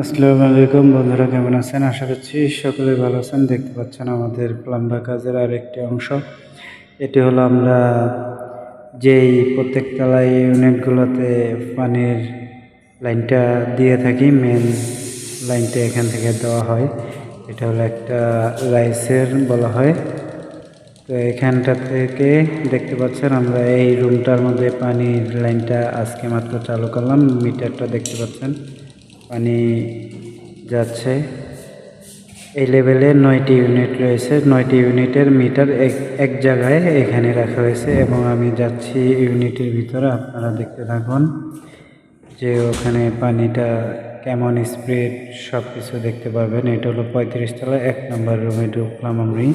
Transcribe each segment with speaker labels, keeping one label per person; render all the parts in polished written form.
Speaker 1: আসসালামু আলাইকুম বন্ধুরা, কেমন আছেন? আশা করছি সকলে ভালো আছেন। দেখতে পাচ্ছেন আমাদের প্লাম্বার কাজের আরেকটি অংশ। এটি হলো আমরা যেই প্রত্যেক তলায় ইউনিটগুলোতে পানির লাইনটা দিয়ে থাকি, মেন লাইনটা এখান থেকে দেওয়া হয়। এটা হলো একটা রাইসের বলা হয়। তো এখানটা থেকে দেখতে পাচ্ছেন আমরা এই রুমটার মধ্যে পানির লাইনটা আজকে মাত্র চালু করলাম। মিটারটা দেখতে পাচ্ছেন, পানি যাচ্ছে। এই লেভেলে 9টি ইউনিট রয়েছে। 9টি ইউনিটের মিটার এক জায়গায় এখানে রাখা হয়েছে এবং আমি যাচ্ছি ইউনিটের ভিতরে। আপনারা দেখতে থাকুন যে ওখানে পানিটা কেমন স্পিড সব কিছু দেখতে পাবেন। এটা হলো 35 তলা 1 নম্বর রুমে ঢুকলাম। আমি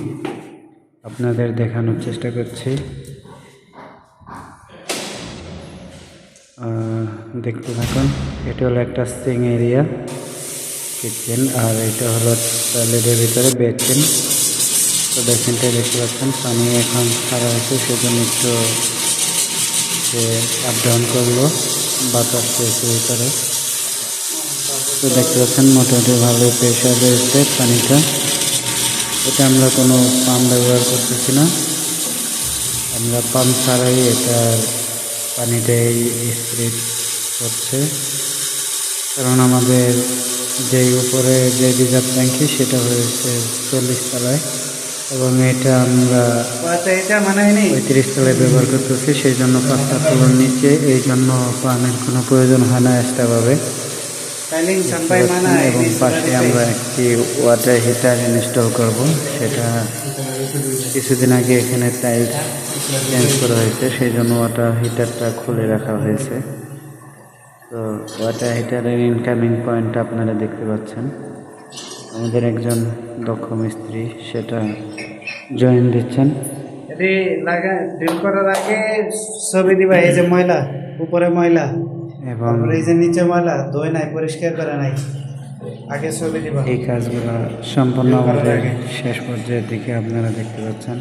Speaker 1: আপনাদের দেখানোর চেষ্টা করছি। দেখতে থাকুন। এটা হলো একটা সিং এরিয়া, কিচেন, আর এটা হলো টয়লেটের ভিতরে বেসিন। তো বেসিনটা দেখতে পাচ্ছেন পানি এখন ছাড়া হয়েছে, সেজন্য একটু যে আপ ডাউন করলো, বাতাস পেয়েছে ভিতরে। তো দেখতে পাচ্ছেন মোটামুটি ভালোই প্রেশার রয়েছে পানিটা। এটা আমরা কোনো পাম্প ব্যবহার করতেছি না, আমরা পাম্প ছাড়াই এটার পানিটাই স্প্রে করছে। কারণ আমাদের যেই উপরে যে রিজার্ভ ট্যাঙ্কি সেটা হয়েছে 40 তলায় এবং এটা আমরা 35 তলায় ব্যবহার করতেছি। সেই জন্য 5টা তলার নিচে, এই জন্য পানির কোনো প্রয়োজন হয় না এক্সট্রাভাবে। এবং পাশে আমরা একটি ওয়াটার হিটার ইনস্টল করব। সেটা কিছুদিন আগে এখানে টাইলস চেঞ্জ করা হয়েছে, সেই জন্য ওয়াটার হিটারটা খুলে রাখা হয়েছে। তো ওয়াটার হিটারের ইনকামিং পয়েন্টটা আপনারা দেখতে পাচ্ছেন। আমাদের একজন দক্ষ মিস্ত্রি সেটা জয়েন দিচ্ছেন।
Speaker 2: এটি লাগা ড্রিল করার আগে ছবি দিবা, এই যে ময়লা উপরে ময়লা এবং এই যে নিচে ময়লা ধোয় নাই, পরিষ্কার করে নাই, আগে ছবি দিবা।
Speaker 1: এই কাজগুলো সম্পূর্ণ আমাদের শেষ পর্যায়ের দিকে আপনারা দেখতে পাচ্ছেন।